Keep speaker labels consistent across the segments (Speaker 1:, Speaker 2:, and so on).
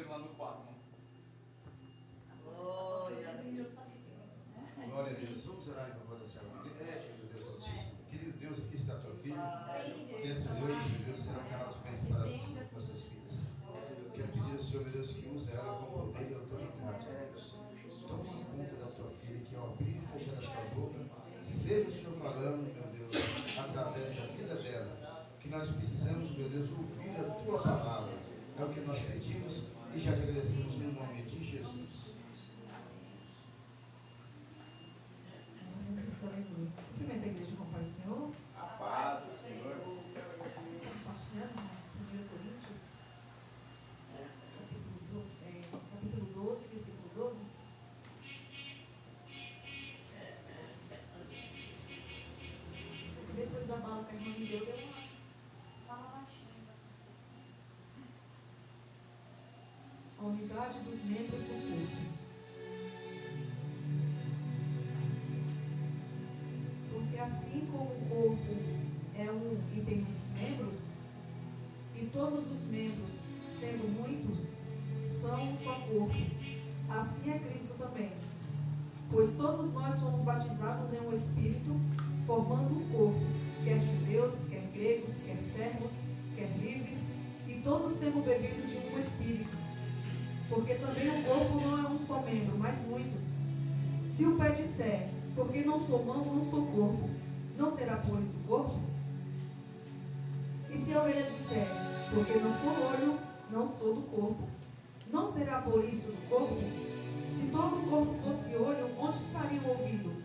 Speaker 1: lá no quarto.
Speaker 2: Glória a Deus. Vamos orar em favor dessa irmã. Meu Deus Altíssimo. Querido Deus, aqui está a tua filha. Que essa noite, meu Deus, será um canal de bênção para as nossas vidas. Quero pedir ao Senhor, meu Deus, que use ela com poder e autoridade, meu Deus. Toma conta da tua filha, que ao abrir e fechar a sua boca, seja o Senhor falando, meu Deus, através da vida dela. Que nós precisamos, meu Deus, ouvir a tua palavra. É o que nós pedimos e já te agradecemos no nome de Jesus.
Speaker 3: Aleluia. Cumprimento a igreja com a paz do Senhor.
Speaker 1: A paz do Senhor.
Speaker 3: Estamos compartilhando nosso 1 Coríntios, capítulo 12, versículo 12. Depois da bala que a irmã me deu uma a unidade dos membros do corpo. Porque assim como o corpo é um e tem muitos membros, e todos os membros, sendo muitos, são um só corpo, assim é Cristo também. Pois todos nós fomos batizados em um Espírito, formando um corpo, quer judeus, quer gregos, quer servos, quer livres, e todos temos bebido de um Espírito. Porque também o corpo não é um só membro, mas muitos. Se o pé disser, porque não sou mão, não sou corpo, não será por isso corpo? E se a orelha disser, porque não sou olho, não sou do corpo, não será por isso do corpo? Se todo o corpo fosse olho, onde estaria o ouvido?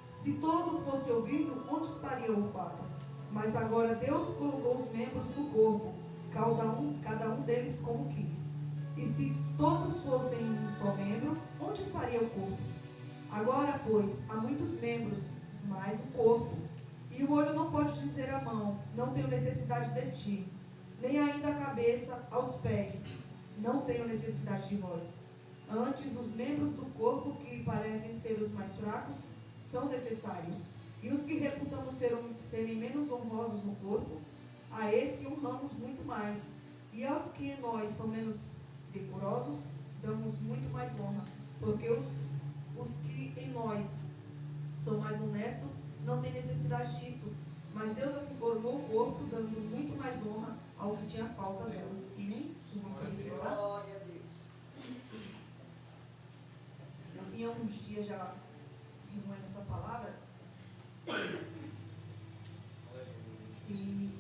Speaker 3: Se todo fosse ouvido, onde estaria o olfato? Mas agora Deus colocou os membros no corpo, cada um deles como quis. E se todos fossem um só membro, onde estaria o corpo? Agora, pois, há muitos membros, mas o corpo. E o olho não pode dizer à mão, não tenho necessidade de ti, nem ainda a cabeça aos pés, não tenho necessidade de vós. Antes, os membros do corpo que parecem ser os mais fracos são necessários, e os que reputamos serem menos honrosos no corpo, a esse honramos muito mais, e aos que em nós são menos decorosos, damos muito mais honra, porque os que em nós são mais honestos não têm necessidade disso, mas Deus assim formou o corpo, dando muito mais honra ao que tinha falta dela. Amém? Se nós podemos sentar.
Speaker 2: Glória a Deus.
Speaker 3: Eu vinha uns dias já remoendo essa palavra, e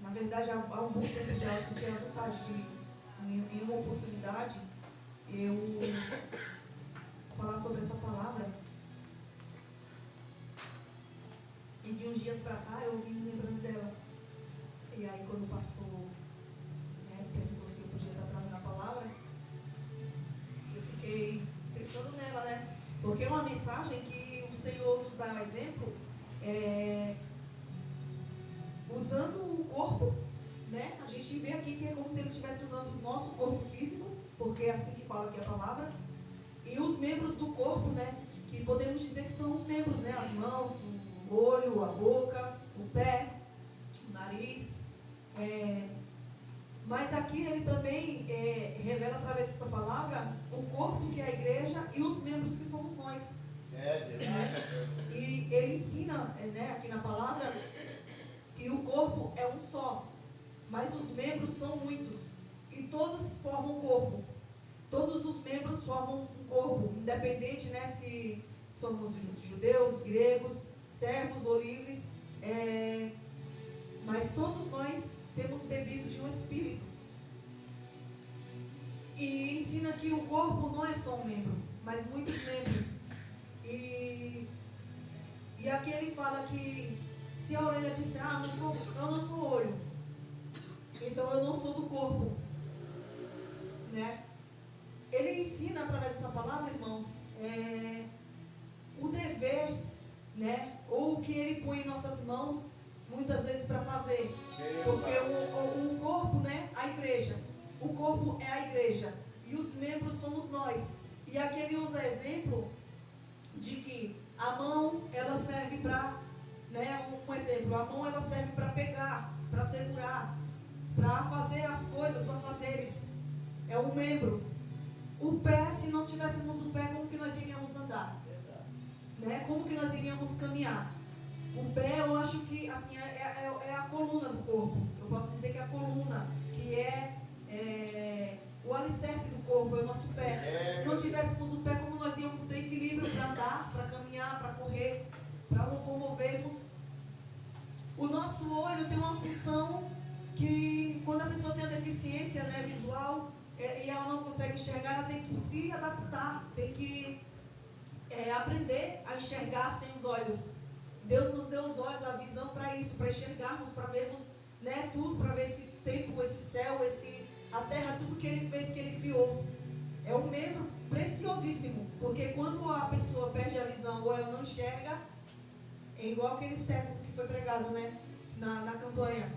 Speaker 3: na verdade há um bom tempo já eu sentia a vontade de, em uma oportunidade, eu falar sobre essa palavra. E de uns dias para cá eu vim lembrando dela. E aí quando o pastor perguntou se eu podia estar trazendo a palavra, eu fiquei pensando nela, né? Porque é uma mensagem que o Senhor nos dá um exemplo, usando o corpo, né? A gente vê aqui que é como se ele estivesse usando o nosso corpo físico, porque é assim que fala aqui a palavra, e os membros do corpo, né? Que podemos dizer que são os membros, né? As mãos, o olho, a boca, o pé, o nariz. Mas aqui ele também revela através dessa palavra o corpo que é a igreja e os membros que somos nós. E ele ensina, aqui na palavra, que o corpo é um só, mas os membros são muitos e todos formam um corpo. Todos os membros formam um corpo, independente, né, se somos judeus, gregos, servos ou livres, mas todos nós temos bebido de um Espírito. E ensina que o corpo não é só um membro, mas muitos membros. E aqui ele fala que se a orelha disser, eu não sou olho, então eu não sou do corpo, né? Ele ensina através dessa palavra, irmãos, o dever, né? Ou o que ele põe em nossas mãos, muitas vezes para fazer. Porque o corpo, né? A igreja. O corpo é a igreja. E os membros somos nós. E aqui ele usa exemplo de que a mão, ela serve para, né? Um exemplo, a mão ela serve para pegar, para segurar, para fazer as coisas, afazeres, membro. O pé, se não tivéssemos o pé, como que nós iríamos andar? Né? Como que nós iríamos caminhar? O pé, eu acho que assim, é a coluna do corpo. Eu posso dizer que é a coluna, que é o alicerce do corpo, é o nosso pé. Se não tivéssemos o pé, como nós íamos ter equilíbrio para andar, para caminhar, para correr, para locomovermos? O nosso olho tem uma função que, quando a pessoa tem a deficiência, né, visual, e ela não consegue enxergar, ela tem que se adaptar, tem que aprender a enxergar sem os olhos. Deus nos deu os olhos, a visão para isso, para enxergarmos, para vermos, né, tudo, para ver esse tempo, esse céu, a terra, tudo que Ele fez, que Ele criou. É um membro preciosíssimo, porque quando a pessoa perde a visão ou ela não enxerga, é igual aquele cego que foi pregado, né, na campanha,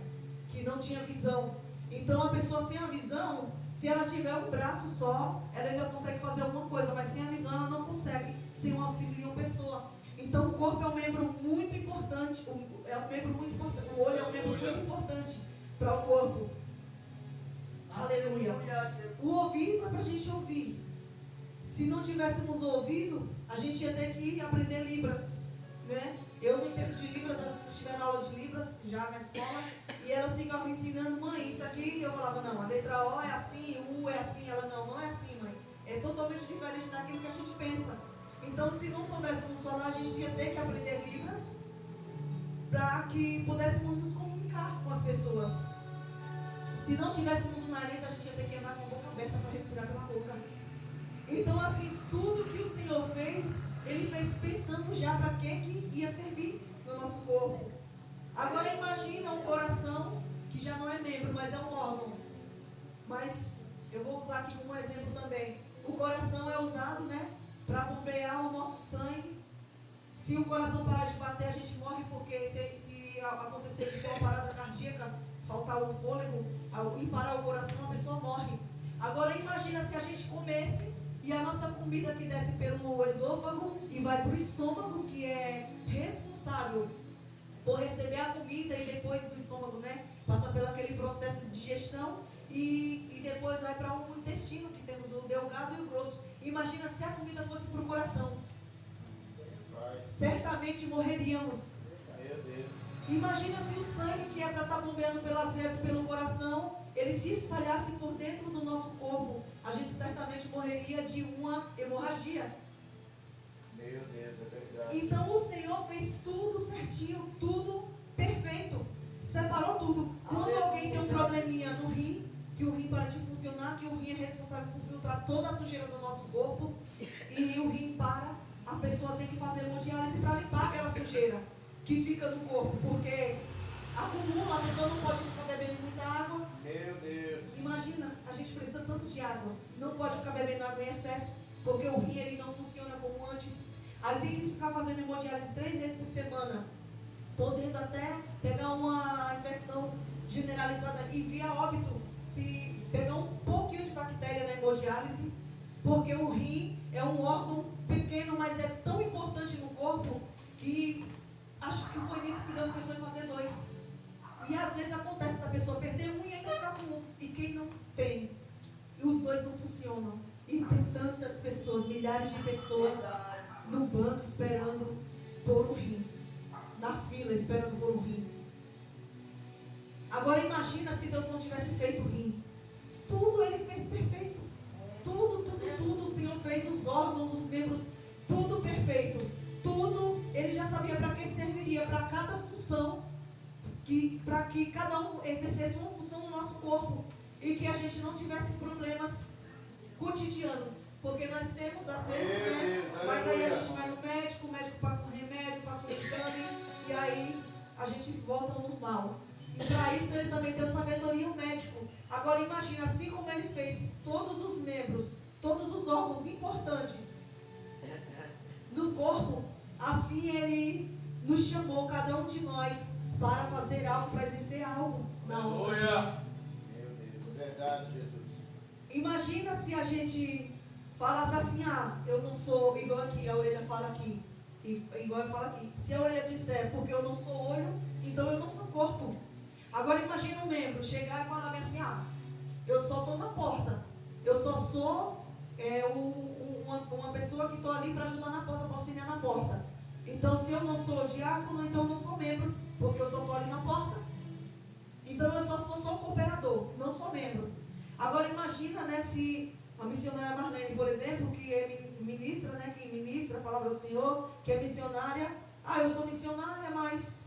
Speaker 3: que não tinha visão. Então a pessoa sem a visão, se ela tiver um braço só, ela ainda consegue fazer alguma coisa, mas sem a visão ela não consegue, sem o auxílio de uma pessoa. Então o corpo é um membro muito importante, o olho é um membro muito importante para o corpo. Aleluia. O ouvido é para a gente ouvir. Se não tivéssemos ouvido, a gente ia ter que aprender Libras, né? Eu não entendo de Libras, as meninas tiveram aula de Libras já na escola, e elas ficavam ensinando, mãe, isso aqui, e eu falava, não, a letra O é assim, o U é assim. Ela, não é assim, mãe. É totalmente diferente daquilo que a gente pensa. Então, se não soubéssemos falar, a gente ia ter que aprender Libras para que pudéssemos nos comunicar com as pessoas. Se não tivéssemos o nariz, a gente ia ter que andar com a boca aberta para respirar pela boca. Então, assim, tudo que o Senhor fez, Ele fez pensando já para que ia servir no nosso corpo. Agora imagina um coração que já não é membro, mas é um órgão. Mas eu vou usar aqui como exemplo também. O coração é usado, né, para bombear o nosso sangue. Se o coração parar de bater, a gente morre, porque se acontecer de ter uma parada cardíaca, faltar o fôlego e parar o coração, a pessoa morre. Agora imagina se a gente comesse e a nossa comida que desce pelo esôfago e vai para o estômago, que é responsável por receber a comida, e depois do estômago, né, passa pelo aquele processo de digestão e depois vai para o intestino, que temos o delgado e o grosso. Imagina se a comida fosse para o coração. Certamente morreríamos. Imagina se o sangue, que é para estar bombeando pelas veias e pelo coração, ele se espalhasse por dentro do nosso corpo. A gente certamente morreria de uma hemorragia.
Speaker 1: Meu Deus, é verdade.
Speaker 3: Então o Senhor fez tudo certinho, tudo perfeito. Separou tudo. Quando alguém tem um probleminha no rim, que o rim para de funcionar, que o rim é responsável por filtrar toda a sujeira do nosso corpo, e o rim para, a pessoa tem que fazer hemodiálise para limpar aquela sujeira que fica no corpo, porque acumula, a pessoa não pode ficar bebendo muita água.
Speaker 1: Meu Deus.
Speaker 3: Imagina, a gente precisa tanto de água, não pode ficar bebendo água em excesso, porque o rim ele não funciona como antes. Aí tem que ficar fazendo hemodiálise 3 vezes por semana, podendo até pegar uma infecção generalizada e vir a óbito, se pegar um pouquinho de bactéria na hemodiálise, porque o rim é um órgão pequeno, mas é tão importante no corpo, que acho que foi nisso que Deus pensou em fazer 2. E às vezes acontece da pessoa perder um e ainda ficar com um. E quem não tem? E os 2 não funcionam. E tem tantas pessoas, milhares de pessoas no banco esperando por um rim. Na fila esperando por um rim. Agora imagina se Deus não tivesse feito o rim. Tudo Ele fez perfeito. Tudo o Senhor fez, os órgãos, os membros, tudo perfeito. Tudo, Ele já sabia para que serviria, para cada função, para que cada um exercesse uma função no nosso corpo, e que a gente não tivesse problemas cotidianos, porque nós temos às vezes, né, mas aí a gente vai no médico, o médico passa um remédio, passa um exame, e aí a gente volta ao normal. E para isso Ele também deu sabedoria ao médico. Agora imagina, assim como Ele fez todos os membros, todos os órgãos importantes no corpo, assim Ele nos chamou, cada um de nós, para fazer algo, para exercer algo na obra.
Speaker 1: Meu Deus, é verdade, Jesus.
Speaker 3: Imagina se a gente falasse assim, eu não sou, igual aqui, a orelha fala aqui, igual eu falo aqui. Se a orelha disser, porque eu não sou olho, então eu não sou corpo. Agora imagina um membro chegar e falar assim, eu só estou na porta, Eu só sou uma pessoa que estou ali para ajudar na porta, para auxiliar na porta. Então, se eu não sou diácono, então eu não sou membro, porque eu só estou ali na porta. Então, eu só sou cooperador, não sou membro. Agora, imagina, né, se a missionária Marlene, por exemplo, que é ministra, né, que ministra a palavra do Senhor, que é missionária. Eu sou missionária, mas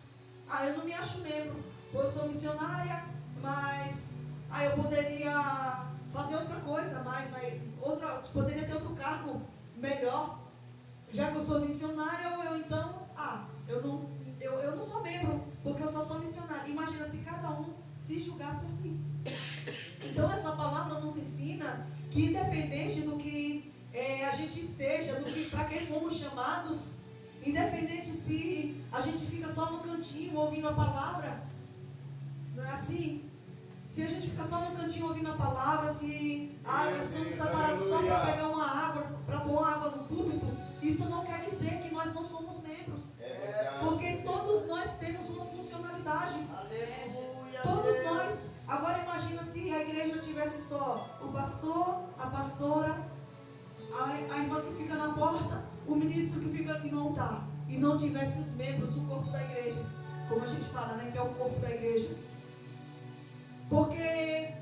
Speaker 3: eu não me acho membro. Eu sou missionária, mas eu poderia fazer outra coisa, mas poderia ter outro cargo melhor. Já que eu sou missionária, eu não sou membro, porque eu só sou missionária. Imagina se cada um se julgasse assim. Então essa palavra nos ensina que independente do que a gente seja, do que para quem fomos chamados, independente se a gente fica só no cantinho ouvindo a palavra, não é assim? Se a gente fica só no cantinho ouvindo a palavra, se nós somos separados só para pegar uma água, para pôr água no púlpito, isso não quer dizer que nós não somos membros. Porque todos nós temos uma funcionalidade.
Speaker 4: Aleluia.
Speaker 3: Todos nós. Agora imagina se a igreja tivesse só o pastor, a pastora, a irmã que fica na porta, o ministro que fica aqui no altar, e não tivesse os membros, o corpo da igreja. Como a gente fala, né? Que é o corpo da igreja. Porque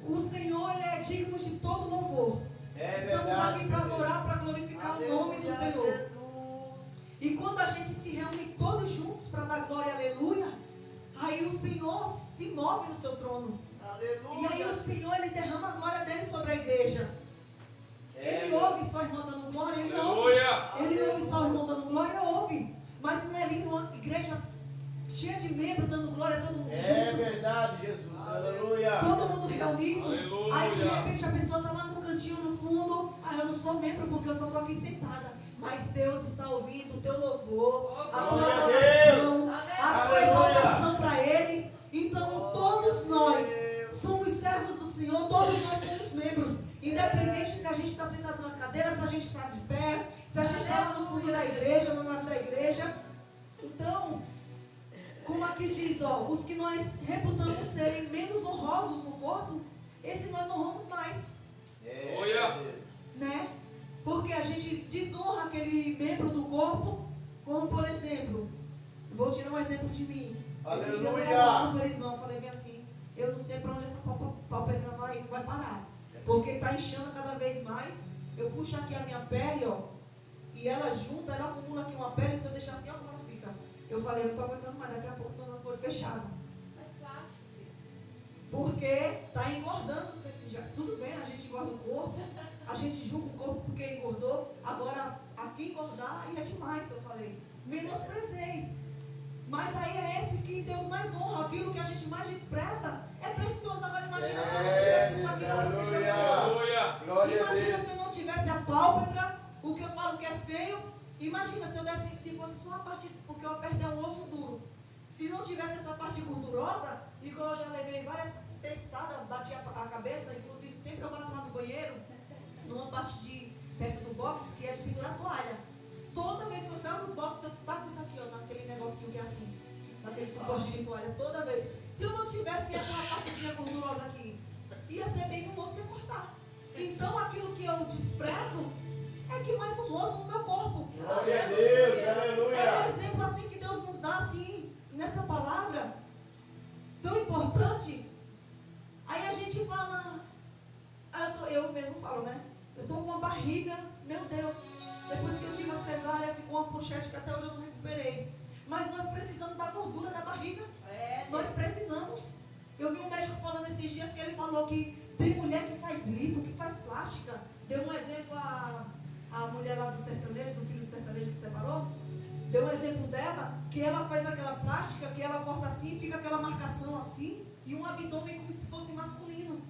Speaker 3: o Senhor, Ele é digno de todo louvor. Estamos aqui para adorar, para glorificar o nome do Senhor. E quando a gente se reúne todos juntos para dar glória, aleluia, aí o Senhor se move no seu trono.
Speaker 4: Aleluia.
Speaker 3: E aí o Senhor, Ele derrama a glória dele sobre a igreja. Ele ouve sua irmã dando glória, Ele ouve. Ele ouve sua irmã dando glória, ouve. Mas não é lindo uma igreja cheia de membros dando glória, todo mundo junto?
Speaker 1: É verdade, Jesus. Aleluia.
Speaker 3: Todo mundo reunido.
Speaker 5: Aleluia.
Speaker 3: Aí de repente a pessoa está lá no cantinho, no fundo. Eu não sou membro porque eu só estou aqui sentada. Mas Deus está ouvindo o teu louvor, a tua
Speaker 1: Glória a
Speaker 3: adoração,
Speaker 4: Deus.
Speaker 3: a tua
Speaker 1: Aleluia.
Speaker 3: exaltação para Ele. Então todos nós somos servos do Senhor, todos nós somos membros. Independente se a gente está sentado na cadeira, se a gente está de pé, se a gente está lá no fundo da igreja, na nave da igreja. Então, como aqui diz, os que nós reputamos serem menos honrosos no corpo, esses nós honramos mais, né? Porque a gente desonra aquele membro do corpo, como por exemplo, vou tirar um exemplo de mim. Esses dias eu estava no Perizão, falei bem assim, eu não sei para onde essa pálpebra vai parar, porque está inchando cada vez mais. Eu puxo aqui a minha pele, e ela junta, ela acumula aqui uma pele, se eu deixar assim, como ela fica. Eu falei, eu não estou aguentando mais, daqui a pouco eu estou andando com o olho fechado. Porque está engordando. Tudo bem, a gente engorda o corpo, a gente julga o corpo porque engordou. Agora, aqui engordar aí é demais, eu falei. Menosprezei. Mas aí é esse que Deus mais honra. Aquilo que a gente mais expressa é precioso. Agora imagina se eu não tivesse isso aqui para proteger o corpo. Imagina se eu não tivesse a pálpebra, o que eu falo que é feio. Imagina se fosse só a parte, porque eu apertei um osso duro. Se não tivesse essa parte gordurosa, igual eu já levei várias testadas, bati a cabeça, inclusive sempre eu bato lá no banheiro, numa parte perto do box, que é de pendurar toalha. Toda vez que eu saio do box, eu taco isso aqui, naquele negocinho que é assim, naquele suporte de toalha, toda vez. Se eu não tivesse essa partezinha gordurosa aqui, ia ser bem honroso sem cortar. Então aquilo que eu desprezo é que mais honroso no meu corpo.
Speaker 1: Glória a Deus, aleluia.
Speaker 3: É um exemplo assim que Deus nos dá assim, nessa palavra tão importante. Aí a gente fala, eu mesmo falo, né? Eu estou com uma barriga, meu Deus, depois que eu tive a cesárea, ficou uma pochete que até hoje eu não recuperei. Mas nós precisamos da gordura da barriga. Nós precisamos. Eu vi um médico falando esses dias que ele falou que tem mulher que faz lipo, que faz plástica. Deu um exemplo a mulher lá do sertanejo, do filho do sertanejo que separou. Deu um exemplo dela, que ela faz aquela plástica, que ela corta assim, fica aquela marcação assim, e um abdômen como se fosse masculino.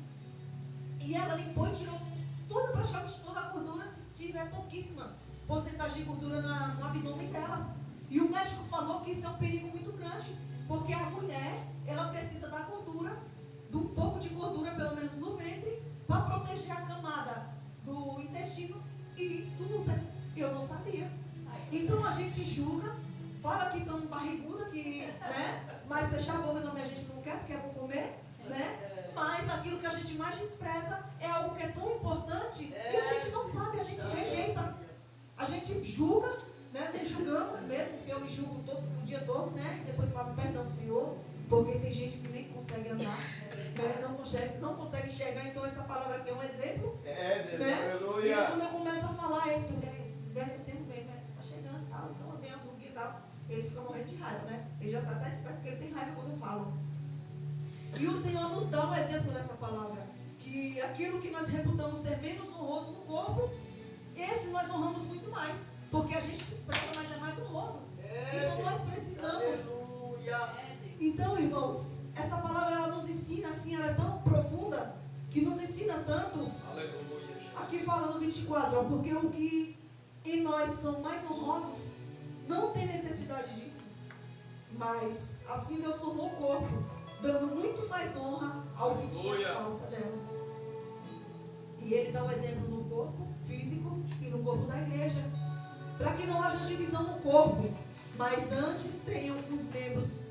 Speaker 3: E ela limpou e tirou praticamente toda a gordura, se tiver pouquíssima porcentagem de gordura no abdômen dela. E o médico falou que isso é um perigo muito grande, porque a mulher, ela precisa da gordura, de um pouco de gordura, pelo menos no ventre, para proteger a camada do intestino e do útero. Eu não sabia. Então a gente julga, fala que estão barriguda, que, né? Mas fechar a boca também a gente não quer, porque é bom comer. né? Mas aquilo que a gente mais despreza é algo que é tão importante e a gente não sabe, a gente rejeita. A gente julga, né? Nos julgamos mesmo, porque eu me julgo o dia todo, né? E depois falo, perdão, Senhor, porque tem gente que nem consegue andar, né? Não consegue enxergar, então essa palavra aqui é um exemplo.
Speaker 1: Deus,
Speaker 3: Né?
Speaker 1: aleluia.
Speaker 3: E aí, quando eu começo a falar, envelhecendo bem, né? Tá chegando e tal, então vem as ruguinhas e tal. Ele fica morrendo de raiva, né? Ele já sabe até de perto que ele tem raiva quando eu falo. E o Senhor nos dá um exemplo nessa palavra, que aquilo que nós reputamos ser menos honroso no corpo, esse nós honramos muito mais, porque a gente despreza, mas é mais honroso. Então nós precisamos. Então, irmãos, essa palavra ela nos ensina assim, ela é tão profunda, que nos ensina tanto. Aqui fala no 24, ó, porque o que em nós são mais honrosos não tem necessidade disso. Mas assim Deus formou o corpo, dando muito mais honra ao que tinha falta dela. E ele dá um exemplo no corpo físico e no corpo da igreja, para que não haja divisão no corpo, mas antes tenham os membros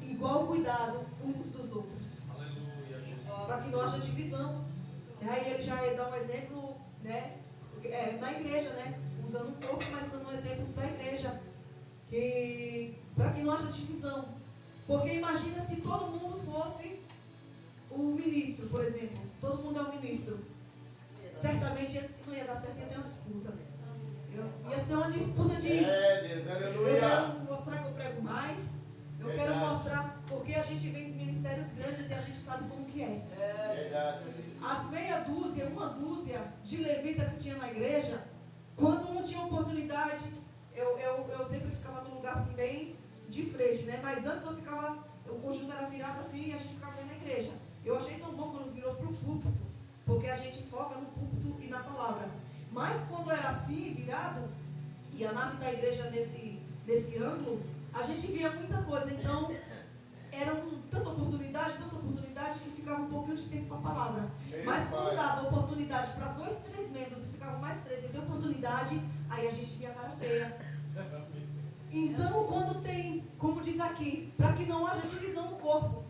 Speaker 3: igual cuidado uns dos outros, para que não haja divisão. Aí ele já dá um exemplo, né, na igreja, né, usando o corpo, mas dando um exemplo para a igreja, para que não haja divisão. Porque imagina se todo mundo fosse o ministro, por exemplo. Todo mundo é um ministro. Certamente não ia dar certo, ia ter uma disputa. Ia ter uma disputa de...
Speaker 1: Deus, aleluia.
Speaker 3: Eu quero mostrar que eu prego mais. Eu quero mostrar, porque a gente vem de ministérios grandes e a gente sabe como que é.
Speaker 1: Verdade.
Speaker 3: As uma dúzia de levita que tinha na igreja, quando um tinha oportunidade, eu sempre ficava num lugar assim bem de frente, né? Mas antes o conjunto era virado assim e a gente ficava na igreja. Eu achei tão bom quando virou para o púlpito, porque a gente foca no púlpito e na palavra. Mas quando era assim, virado, e a nave da igreja nesse ângulo, a gente via muita coisa. Então, era tanta oportunidade que ficava um pouquinho de tempo para a palavra. Mas quando dava oportunidade para 2, 3 membros e ficavam mais 3 e ter oportunidade, aí a gente via a cara feia. Então, quando tem, como diz aqui, para que não haja divisão no corpo.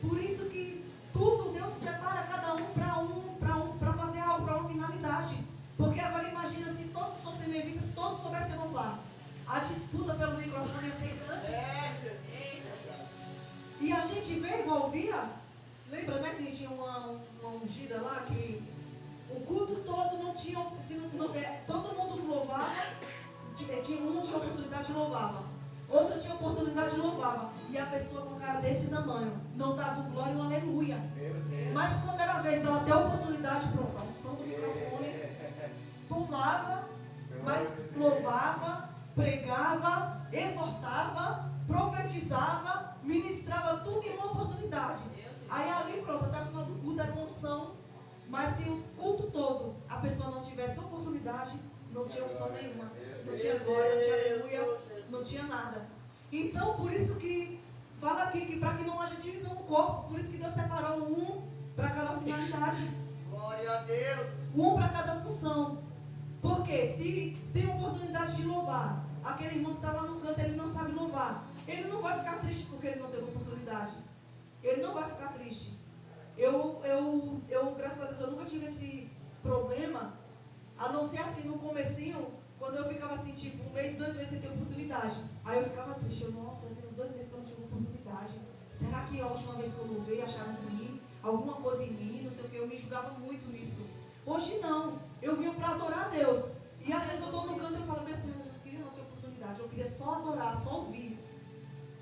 Speaker 3: Por isso que tudo Deus separa cada um para fazer algo, para uma finalidade. Porque agora imagina se todos fossem levitas, se todos soubessem louvar. A disputa pelo microfone ia ser grande. E a gente vê igual via. Lembra, né, que tinha uma ungida lá que o culto todo não tinha. Todo mundo louvava. Um tinha oportunidade e louvava. Outro tinha oportunidade e louvava. E a pessoa com cara desse tamanho não dava um glória e um aleluia. Mas quando era a vez dela ter a oportunidade, pronto, a unção do microfone, tomava, mas louvava, pregava, exortava, profetizava, ministrava tudo em uma oportunidade. Aí ali pronto, até o final do culto era uma unção. Mas se o culto todo a pessoa não tivesse oportunidade, não tinha unção nenhuma. Não tinha glória, não tinha aleluia, não tinha nada. Então, por isso que fala aqui que para que não haja divisão no corpo, por isso que Deus separou um para cada finalidade.
Speaker 4: Glória a Deus.
Speaker 3: Um para cada função. Porque se tem oportunidade de louvar, aquele irmão que está lá no canto, ele não sabe louvar. Ele não vai ficar triste porque ele não teve oportunidade. Ele não vai ficar triste. Eu graças a Deus, eu nunca tive esse problema, a não ser assim no comecinho, quando eu ficava assim, tipo, 1 mês, 2 meses sem ter oportunidade. Aí eu ficava triste. Nossa, já tem uns 2 meses que eu não tive oportunidade. Será que a última vez que eu louvei acharam ruim? Alguma coisa em mim, não sei o que. Eu me julgava muito nisso. Hoje não. Eu vim para adorar a Deus. E às vezes eu estou no canto e eu falo, meu Senhor, eu não queria não ter oportunidade. Eu queria só adorar, só ouvir.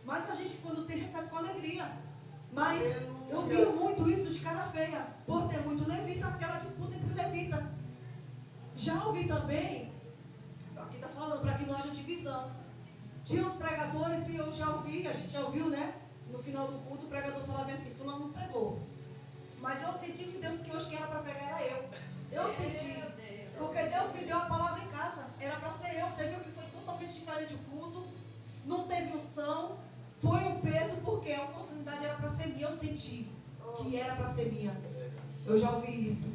Speaker 3: Mas a gente, quando tem, recebe com alegria. Mas eu vi muito isso de cara feia. Por ter muito levita, aquela disputa entre levita. Já ouvi também, aqui está falando, para que não haja divisão. Tinha os pregadores e eu já ouvi, a gente já ouviu, né? No final do culto, o pregador falava assim, fulano não pregou. Mas eu senti de Deus que hoje quem era para pregar era eu. Eu senti. Porque Deus me deu a palavra em casa. Era para ser eu. Você viu que foi totalmente diferente o culto. Não teve unção. Foi um peso porque a oportunidade era para ser minha. Eu senti que era para ser minha. Eu já ouvi isso.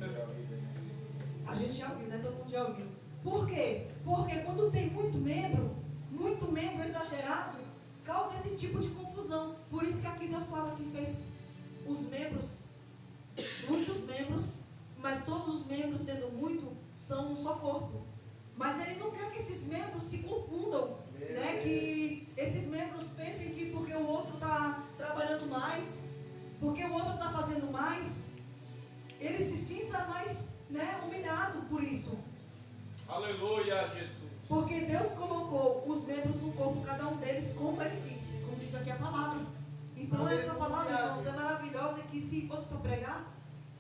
Speaker 3: A gente já ouviu, né? Todo mundo já ouviu. Por quê? Porque quando tem muito membro exagerado, causa esse tipo de confusão. Por isso que aqui Deus fala que fez os membros, muitos membros, mas todos os membros, sendo muito, são um só corpo. Mas ele não quer que esses membros se confundam, né? Que esses membros pensem que porque o outro está trabalhando mais, porque o outro está fazendo mais, ele se sinta mais, né, humilhado por isso.
Speaker 4: Aleluia, Jesus.
Speaker 3: Porque Deus colocou os membros no corpo, cada um deles, como Ele quis, como diz aqui a palavra. Então essa palavra, irmãos, é maravilhosa, que se fosse para pregar,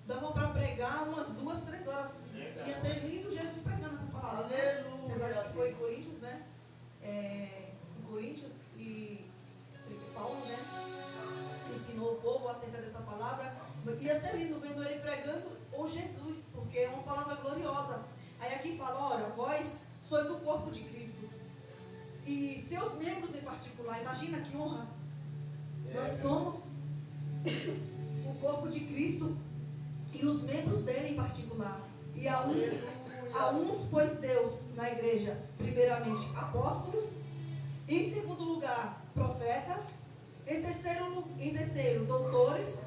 Speaker 3: dava para pregar umas 2, 3 horas. Ia ser lindo Jesus pregando essa palavra, né? Apesar de que foi em Coríntios, né? Em Coríntios, e Paulo, né? Ensinou o povo acerca dessa palavra. Ia ser lindo vendo ele pregando o Jesus, porque é uma palavra gloriosa. Aí aqui fala, ora, vós sois o corpo de Cristo. E seus membros em particular, imagina que honra. Nós somos o corpo de Cristo e os membros dele em particular. E a uns pôs Deus na igreja, primeiramente apóstolos, em segundo lugar profetas, em terceiro doutores,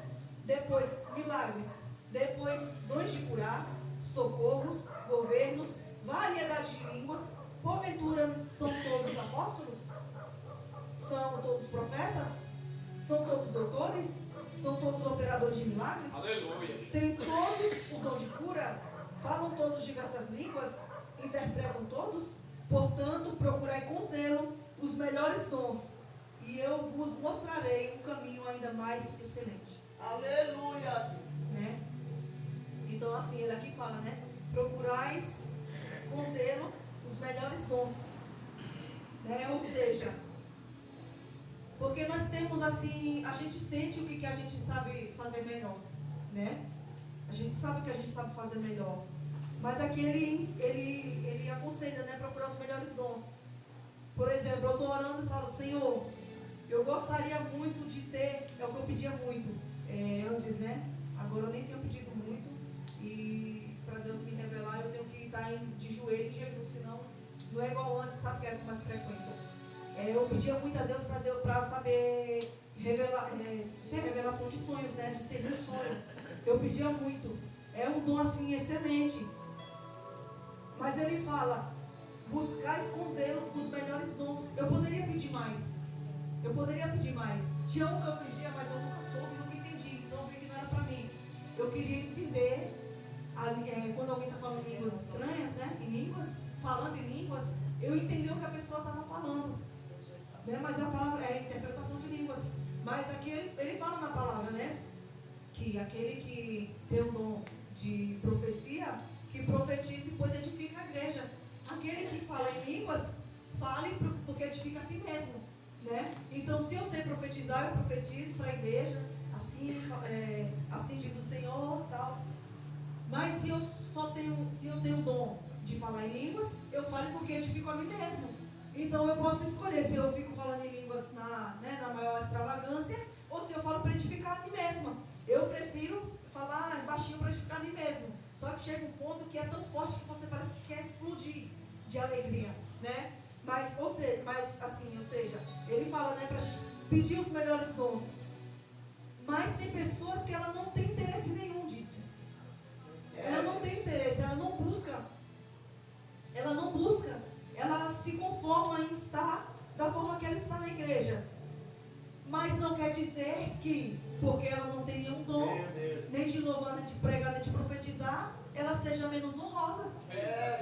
Speaker 3: depois milagres, depois dons de curar, socorros, governos, variedade de línguas. Porventura são todos apóstolos? São todos profetas? São todos doutores? São todos operadores de milagres?
Speaker 4: Aleluia.
Speaker 3: Tem todos o dom de cura? Falam todos diversas línguas? Interpretam todos? Portanto, procurai com zelo os melhores dons, e eu vos mostrarei um caminho ainda mais excelente.
Speaker 5: Aleluia.
Speaker 3: Né? Então, assim, ele aqui fala, né? Procurais com zelo os melhores dons. Né? Ou seja, porque nós temos assim, a gente sente o que a gente sabe fazer melhor, né? A gente sabe o que a gente sabe fazer melhor. Mas aqui ele aconselha, né? Procurar os melhores dons. Por exemplo, eu estou orando e falo, Senhor, eu gostaria muito de ter, é o que eu pedia muito antes, né? Agora eu nem tenho pedido muito. E para Deus me revelar, eu tenho que estar de joelho em jejum, senão não é igual antes, sabe? Quero com mais frequência. Eu pedia muito a Deus para saber revelar, ter revelação de sonhos, né? De ser um sonho. Eu pedia muito. É um dom assim excelente. Mas ele fala, buscais com zelo os melhores dons. Eu poderia pedir mais. Tinha um que eu pedia, mas eu nunca soube, nunca entendi. Então eu vi que não era para mim. Eu queria entender, quando alguém está falando línguas estranhas, né? Falando em línguas, eu entender o que a pessoa estava falando. Né? Mas a palavra é a interpretação de línguas. Mas aqui ele fala na palavra, né? Que aquele que tem o dom de profecia, que profetize, pois edifica a igreja. Aquele que fala em línguas, fale porque edifica a si mesmo, né? Então, se eu sei profetizar, eu profetizo para a igreja, assim diz o Senhor, tal. Mas se eu tenho o dom de falar em línguas, eu falo porque edifico a mim mesmo. Então, eu posso escolher se eu fico falando em línguas na maior extravagância, ou se eu falo para edificar a mim mesma. Eu prefiro falar baixinho para edificar a mim mesmo. Só que chega um ponto que é tão forte que você parece que quer explodir de alegria, né? Mas, ou seja, ele fala, né, para a gente pedir os melhores dons. Mas tem pessoas que ela não tem interesse nenhum disso. Ela não tem interesse, ela não busca. Ela se conforma em estar da forma que ela está na igreja. Mas não quer dizer que, porque ela não tem nenhum dom, nem de louvar, nem de pregar, nem de profetizar, ela seja menos honrosa.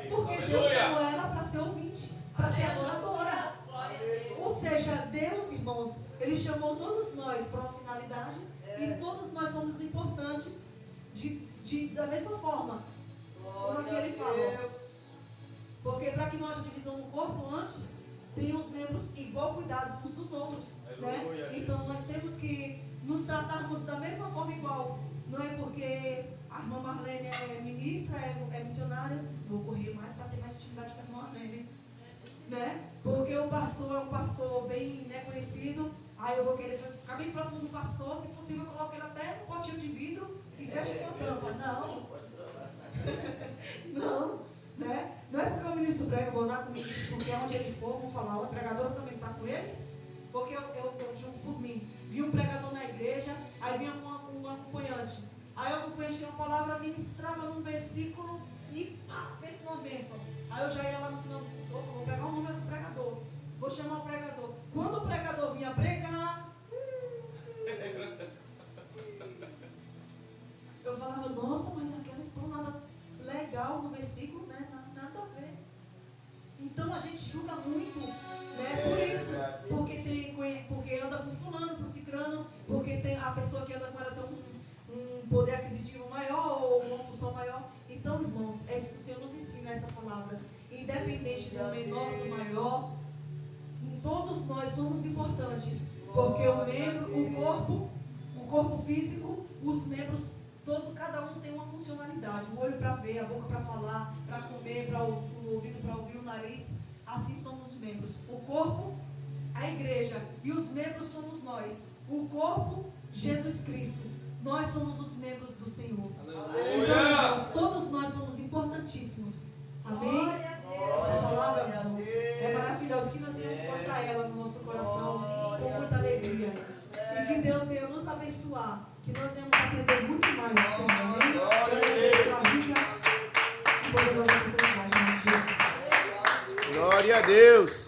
Speaker 3: Porque Deus chamou ela para ser ouvinte, para ser adoradora. Ou seja, Deus, irmãos, Ele chamou todos nós para uma finalidade, e todos nós somos importantes da mesma forma, como aqui Ele falou. Porque para que não haja divisão no corpo, antes tem os membros igual cuidado uns dos outros, né? Então nós temos que nos tratarmos da mesma forma igual. Não é porque a irmã Marlene é ministra, é missionária, vou correr mais para ter mais intimidade com a irmã Marlene, né? Porque o pastor é um pastor bem, né, conhecido, aí eu vou querer ficar bem próximo do pastor, se possível eu coloco ele até num potinho de vidro e fecho com a tampa. Não, né? Não é porque o ministro prega, eu vou andar com o ministro, porque onde ele for, vão falar, o pregador também está com ele. Porque eu julgo por mim. Vi um pregador na igreja, aí vinha com um um acompanhante. Aí o acompanhante tinha uma palavra, ministrava num versículo e pensa numa bênção. Aí eu já ia lá no final do culto, vou pegar o número do pregador, vou chamar o pregador. Quando o pregador vinha pregar, eu falava, nossa, mas aquela explanada legal no versículo, né? Nada a ver. Então a gente julga muito, né? Por isso, porque anda com fulano, com cicrano, porque tem a pessoa que anda com ela tem um poder aquisitivo maior ou uma função maior. Então, irmãos, o Senhor nos ensina essa palavra. Independente do menor, do maior, todos nós somos importantes, porque o corpo físico, os membros, cada um tem uma funcionalidade. O olho para ver, a boca para falar, para comer, o ouvido para ouvir, o nariz. Assim somos os membros. O corpo, a igreja, e os membros somos nós. O corpo, Jesus Cristo. Nós somos os membros do Senhor. Então, irmãos, todos nós somos importantíssimos. Amém? Essa palavra, irmãos, é maravilhosa. Que nós iremos guardar ela no nosso coração com muita alegria. E que Deus venha nos abençoar. Que nós venhamos aprender muito mais do Senhor. Amém? Eu agradeço a rica e poderosa oportunidade, em nome de Jesus.
Speaker 1: Glória a Deus.